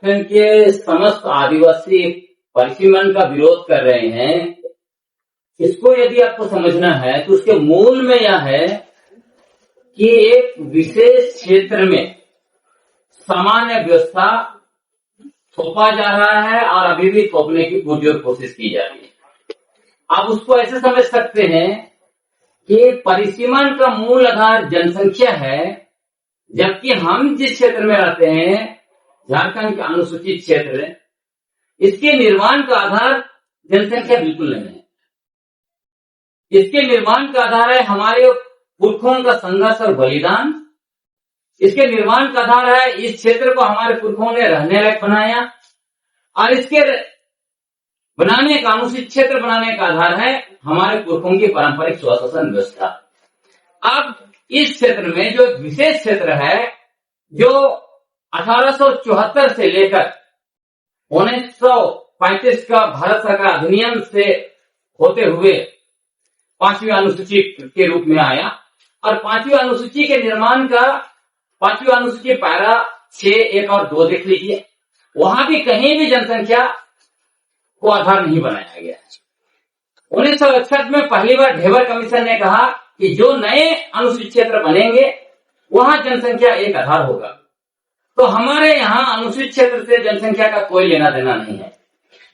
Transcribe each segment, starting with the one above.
के समस्त आदिवासी परिसीमन का विरोध कर रहे हैं, इसको यदि आपको समझना है तो उसके मूल में यह है कि एक विशेष क्षेत्र में सामान्य व्यवस्था थोपा जा रहा है और अभी भी थोपने की पुरजोर कोशिश की जा रही है। आप उसको ऐसे समझ सकते हैं कि परिसीमन का मूल आधार जनसंख्या है, जबकि हम जिस क्षेत्र में रहते हैं, झारखंड के अनुसूचित क्षेत्र, इसके निर्माण का आधार जनसंख्या बिल्कुल नहीं है। इसके निर्माण का आधार है हमारे पुरखों का संघर्ष और बलिदान। इसके निर्माण का आधार है इस क्षेत्र को हमारे पुरखों ने रहने लायक बनाया, और इसके बनाने का, अनुसूचित क्षेत्र बनाने का आधार है हमारे पुरखों की पारंपरिक स्वशासन व्यवस्था। अब इस क्षेत्र में जो विशेष क्षेत्र है, जो 1874 से लेकर 1935 का भारत सरकार अधिनियम से होते हुए 5वीं अनुसूची के रूप में आया, और 5वीं अनुसूची के निर्माण का 5वीं अनुसूची पैरा 6, 1 और 2 देख लीजिए, वहां भी कहीं भी जनसंख्या को आधार नहीं बनाया गया। 1961 में पहली बार ढेबर कमीशन ने कहा कि जो नए अनुसूचित क्षेत्र बनेंगे वहां जनसंख्या एक आधार होगा। तो हमारे यहाँ अनुसूचित क्षेत्र से जनसंख्या का कोई लेना देना नहीं है।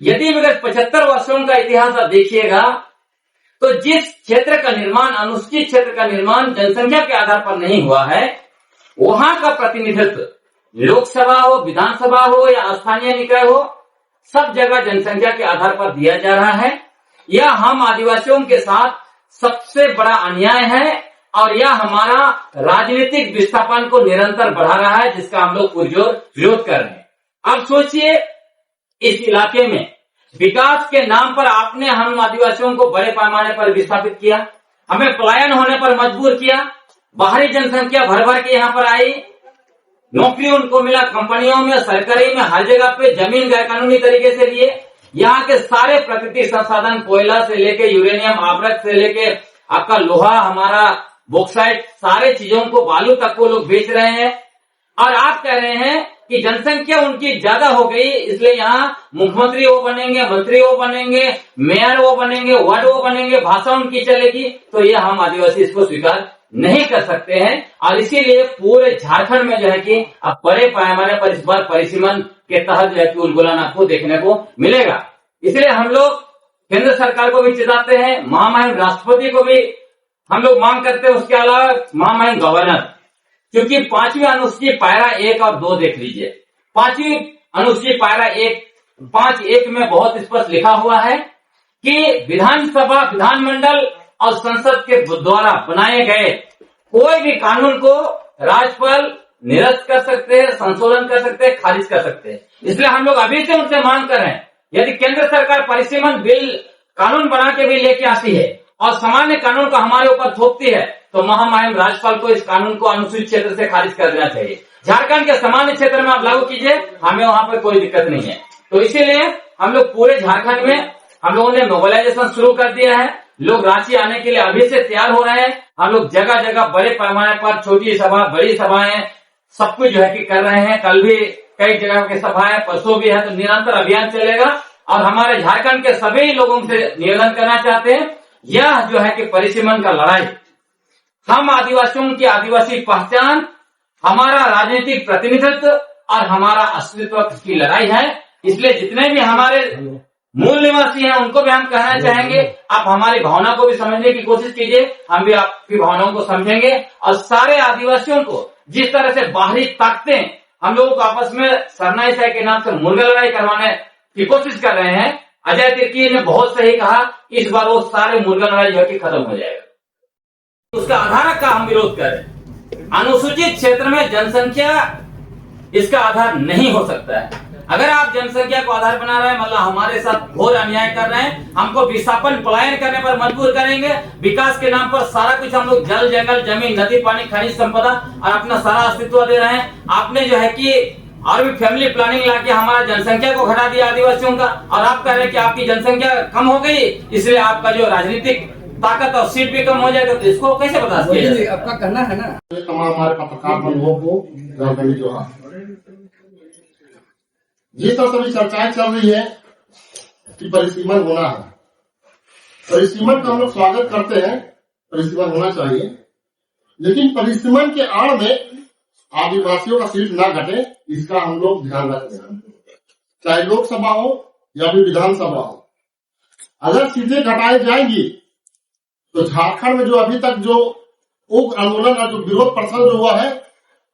यदि विगत 75 वर्षों का इतिहास आप देखिएगा तो जिस क्षेत्र का निर्माण, अनुसूचित क्षेत्र का निर्माण जनसंख्या के आधार पर नहीं हुआ है, वहां का प्रतिनिधित्व लोकसभा हो, विधानसभा हो या स्थानीय निकाय हो, सब जगह जनसंख्या के आधार पर दिया जा रहा है। यह हम आदिवासियों के साथ सबसे बड़ा अन्याय है और यह हमारा राजनीतिक विस्थापन को निरंतर बढ़ा रहा है, जिसका हम लोग पुरजोर विरोध कर रहे हैं। अब सोचिए, इस इलाके में विकास के नाम पर आपने हम आदिवासियों को बड़े पैमाने पर विस्थापित किया, हमें पलायन होने पर मजबूर किया, बाहरी जनसंख्या भर भर के यहाँ पर आई, नौकरी उनको मिला, कंपनियों में, सरकारी में, हर जगह पे जमीन गैर कानूनी तरीके से लिए। यहाँ के सारे प्राकृतिक संसाधन, कोयला से लेके यूरेनियम, आवरक से लेके आपका लोहा, हमारा बॉक्साइट, सारे चीजों को, बालू तक को लोग बेच रहे हैं। और आप कह रहे हैं कि जनसंख्या उनकी ज्यादा हो गई, इसलिए यहाँ मुख्यमंत्री वो बनेंगे, मंत्री वो बनेंगे, मेयर वो बनेंगे, वार्ड वो बनेंगे, भाषा उनकी चलेगी। तो ये हम आदिवासी इसको स्वीकार नहीं कर सकते हैं, और इसीलिए पूरे झारखंड में जो है कि अब बड़े पैमाने पर इस बार परिसीमन के तहत जो है कि उलगुलान आपको देखने को मिलेगा। इसलिए हम लोग केंद्र सरकार को भी चिताते हैं, महामहिम राष्ट्रपति को भी हम लोग मांग करते हैं, उसके अलावा महामहिम गवर्नर, क्योंकि 5वीं अनुसूची पैरा 1 और 2 देख लीजिए। 5वीं अनुसूची पैरा 5(1) में बहुत स्पष्ट लिखा हुआ है कि विधानसभा, विधानमंडल और संसद के द्वारा बनाए गए कोई भी कानून को राज्यपाल निरस्त कर सकते हैं, संशोधन कर सकते हैं, खारिज कर सकते हैं। इसलिए हम लोग अभी से उनसे मांग कर रहे हैं, यदि केंद्र सरकार परिसीमन बिल कानून बना के भी लेके आती है और सामान्य कानून को हमारे ऊपर थोपती है, तो महामहिम राज्यपाल को इस कानून को अनुसूचित क्षेत्र से खारिज कर देना चाहिए। झारखंड के सामान्य क्षेत्र में आप लागू कीजिए, हमें वहां पर कोई दिक्कत नहीं है। तो इसीलिए हम लोग पूरे झारखंड में हम लोगों ने मोबिलाइजेशन शुरू कर दिया है। लोग रांची आने के लिए अभी से तैयार हो रहे हैं। हम लोग जगह जगह बड़े पैमाने पर छोटी सभा, बड़ी सभाएं, सब कुछ जो है कि कर रहे हैं। कल भी कई जगह की सभाएं, परसों भी है, तो निरंतर अभियान चलेगा। और हमारे झारखंड के सभी लोगों से निवेदन करना चाहते हैं, यह जो है कि परिसीमन का लड़ाई, हम आदिवासियों की आदिवासी पहचान, हमारा राजनीतिक प्रतिनिधित्व और हमारा अस्तित्व की लड़ाई है। इसलिए जितने भी हमारे मूल निवासी हैं उनको भी हम कहना चाहेंगे, आप हमारी भावना को भी समझने की कोशिश कीजिए, हम भी आपकी भावनाओं को समझेंगे। और सारे आदिवासियों को जिस तरह से बाहरी ताकतें हम लोगों को आपस में सरनाई साई के नाम से मुर्गा लड़ाई करवाने की कोशिश कर रहे हैं, अजय तिर्की ने बहुत सही कहा, इस बार वो सारे मुर्गा लड़ाई जो है कि खत्म हो जाएगा। उसका आधार का हम विरोध करें। अनुसूचित क्षेत्र में जनसंख्या इसका आधार नहीं हो सकता है। अगर आप जनसंख्या को आधार बना रहे हैं, मतलब हमारे साथ घोर अन्याय कर रहे हैं, हमको विस्थापन, पलायन करने पर मजबूर करेंगे। विकास के नाम पर सारा कुछ हम लोग जल, जंगल, जमीन, नदी, पानी, खनिज संपदा और अपना सारा अस्तित्व दे रहे हैं। आपने जो है कि और भी फैमिली प्लानिंग लाके हमारा जनसंख्या को घटा दिया आदिवासियों का, और आप कह रहे हैं कि आपकी जनसंख्या कम हो गई, इसलिए आपका जो राजनीतिक ताकत और सीट भी कम हो जाएगा। तो इसको कैसे बता सकते? आपका कहना है ना, तमाम हमारे पत्रकार बंधुओं को जो है जिस तरह सभी चर्चाएं चल रही है कि परिसीमन होना है, परिसीमन का हम लोग स्वागत करते हैं, परिसीमन होना चाहिए, लेकिन परिसीमन के आड़ में आदिवासियों का सीट ना घटे, इसका हम लोग ध्यान रखते हैं। चाहे लोकसभा हो या फिर विधानसभा हो, अगर सीटें घटाई जाएंगी तो झारखंड में जो अभी तक जो उग्र आंदोलन और जो विरोध प्रदर्शन जो हुआ है,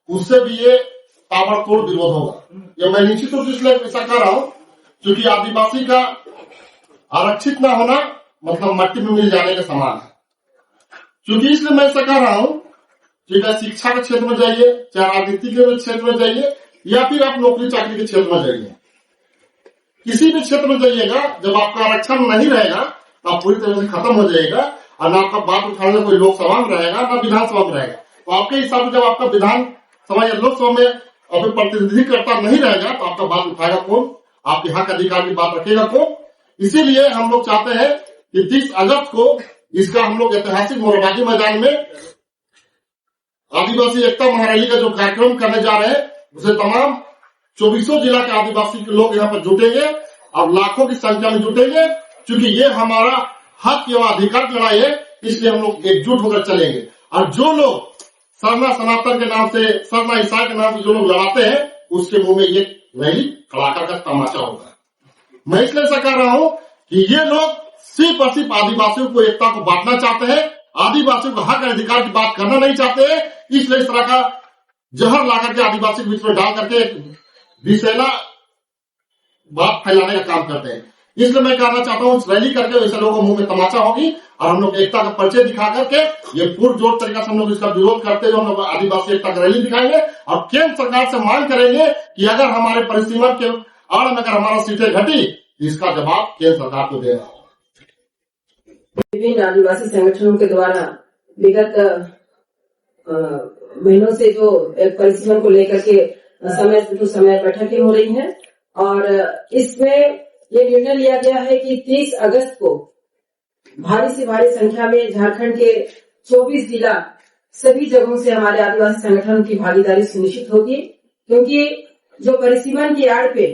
उससे भी ये ताबड़तोड़ विरोध होगा। ये मैं निश्चित रूप से इसलिए ऐसा कर रहा हूं क्योंकि आदिवासी का आरक्षित न होना मतलब मट्टी में मिल जाने के समान है। क्योंकि इसलिए मैं ऐसा कर रहा हूं कि चाहे शिक्षा के क्षेत्र में जाइए, चाहे राजनीति के क्षेत्र में जाइए, या फिर आप नौकरी चाकरी के क्षेत्र में जाइए, किसी भी क्षेत्र में जाइएगा, जब आपका आरक्षण नहीं रहेगा तो आप पूरी तरह से खत्म हो जाएगा और ना आपका बात उठाने में कोई लोकसभा में रहेगा ना विधानसभा में रहेगा। तो आपके हिसाब से जब आपका विधानसभा या लोकसभा में अपने प्रतिनिधिकर्ता नहीं रहेगा तो आपका बात उठाएगा कौन, आपके हक अधिकार की बात रखेगा कौन। इसीलिए हम लोग चाहते हैं कि 30 अगस्त को इसका हम लोग ऐतिहासिक मोरबादी मैदान में आदिवासी एकता महारैली का जो कार्यक्रम करने जा रहे हैं, उसे तमाम 24 जिला के आदिवासी के लोग यहाँ पर जुटेंगे और लाखों की संख्या में जुटेंगे, क्योंकि ये हमारा हक एवं अधिकार की लड़ाई है। इसलिए हम लोग एकजुट होकर चलेंगे। और जो लोग सरना सनातन के नाम से, सरना ईसाई के नाम से जो लोग लड़ाते हैं, उसके मुंह में ये रैली कड़ाका का तमाचा होगा। मैं इसलिए ऐसा कर रहा हूं कि ये लोग सिर्फ और सिर्फ आदिवासियों को एकता को बांटना चाहते हैं, आदिवासियों को हक अधिकार की बात करना नहीं चाहते हैं। इसलिए इस तरह का जहर ला करके आदिवासी के बीच में डाल करके विषैला बात फैलाने का काम करते हैं। इसलिए मैं कहना चाहता हूँ, रैली करके ऐसे लोगों के मुंह में तमाचा होगी और हम लोग एकता का परिचय दिखा करके ये पुरजोर तरीका से हम लोग इसका विरोध करते हुए हम लोग आदिवासी एकता की रैली दिखाएंगे और केंद्र सरकार से मांग करेंगे कि अगर हमारे परिसीमन के आड़ में अगर हमारा सीटें घटी, इसका जवाब केंद्र सरकार को देना। विभिन्न आदिवासी संगठनों के द्वारा विगत महीनों से जो परिसीमन को लेकर के समय टू समय बैठकें हो रही हैं और इसमें ये निर्णय लिया गया है कि 30 अगस्त को भारी से भारी संख्या में झारखंड के 24 जिला सभी जगहों से हमारे आदिवासी संगठन की भागीदारी सुनिश्चित होगी, क्योंकि जो परिसीमन की आड़ पे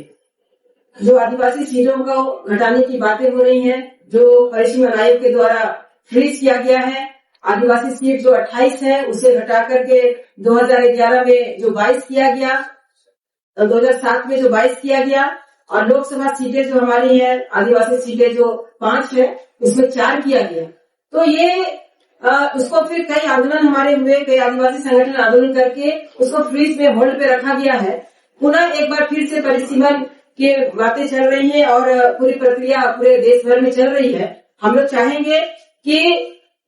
जो आदिवासी सीटों को घटाने की बातें हो रही हैं, जो परिसीमन आयोग के द्वारा फ्रीज किया गया है, आदिवासी सीट जो 28 है उसे घटा करके 2011 में जो 22 किया गया, 2007 में जो 22 किया गया, और लोकसभा सीटें जो हमारी है आदिवासी सीटें जो 5 है उसमें 4 किया गया। तो ये उसको फिर कई आंदोलन हमारे हुए, कई आदिवासी संगठन आंदोलन करके उसको फ्रीज में होल्ड पे रखा गया है। पुनः एक बार फिर से परिसीमन की बातें चल रही है और पूरी प्रक्रिया पूरे देश भर में चल रही है। हम लोग चाहेंगे कि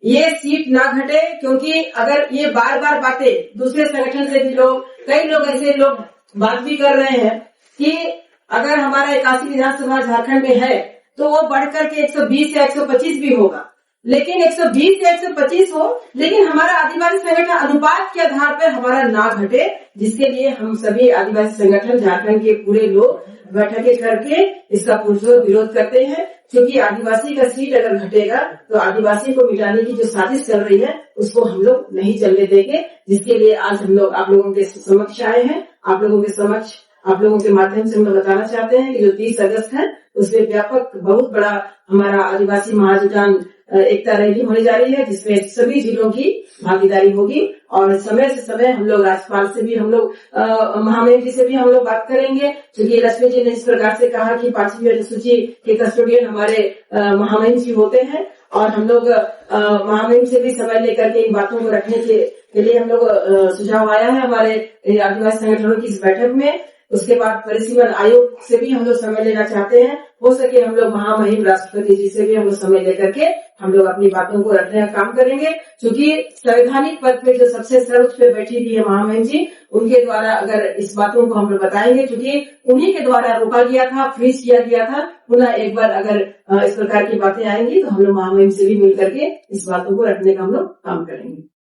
ये सीट ना घटे, क्योंकि अगर ये बार बार बातें दूसरे संगठन से भी कई लोग ऐसे लोग बात भी कर रहे हैं कि अगर हमारा 81 विधानसभा झारखंड में है तो वो बढ़कर के 120 या 125 भी होगा, लेकिन 120 या 125 हो, लेकिन हमारा आदिवासी संगठन अनुपात के आधार पर हमारा ना घटे, जिसके लिए हम सभी आदिवासी संगठन झारखंड के पूरे लोग बैठकें करके इसका पुरजोर विरोध करते हैं। क्योंकि आदिवासी का सीट अगर घटेगा तो आदिवासी को मिटाने की जो साजिश चल रही है उसको हम लोग नहीं चलने देंगे, जिसके लिए आज हम लोग आप लोगों के समक्ष आए हैं। आप लोगों के माध्यम से हम लोग बताना चाहते हैं कि जो 30 अगस्त है उसमें व्यापक बहुत बड़ा हमारा आदिवासी महाजुटान एकता रैली होने जा रही है, जिसमें सभी जिलों की भागीदारी होगी और समय से समय हम लोग राज्यपाल से भी हम लोग महामहिम जी से भी हम लोग बात करेंगे, क्योंकि लक्ष्मी जी ने इस प्रकार से कहा कि 5वीं अनुसूची के कस्टोडियन हमारे महामहिम जी होते हैं और हम लोग महामहिम से भी समय लेकर के इन बातों को रखने के लिए हम लोग सुझाव आया है हमारे आदिवासी संगठनों की इस बैठक में। उसके बाद परिसीमन आयोग से भी हम लोग समय लेना चाहते हैं, हो सके हम लोग महामहिम राष्ट्रपति जी से भी हम लोग समय लेकर के हम लोग अपनी बातों को रखने का काम करेंगे, क्योंकि संवैधानिक पद पे जो सबसे सर्वोच्च पे बैठी हुई है महामहिम जी, उनके द्वारा अगर इस बातों को हम लोग बताएंगे, क्योंकि उन्हीं के द्वारा रोका गया था, फ्रीज किया गया था, पुनः एक बार अगर इस प्रकार की बातें आएंगी तो हम लोग महामहिम से भी मिल करके इस बातों को रखने का हम लोग काम करेंगे।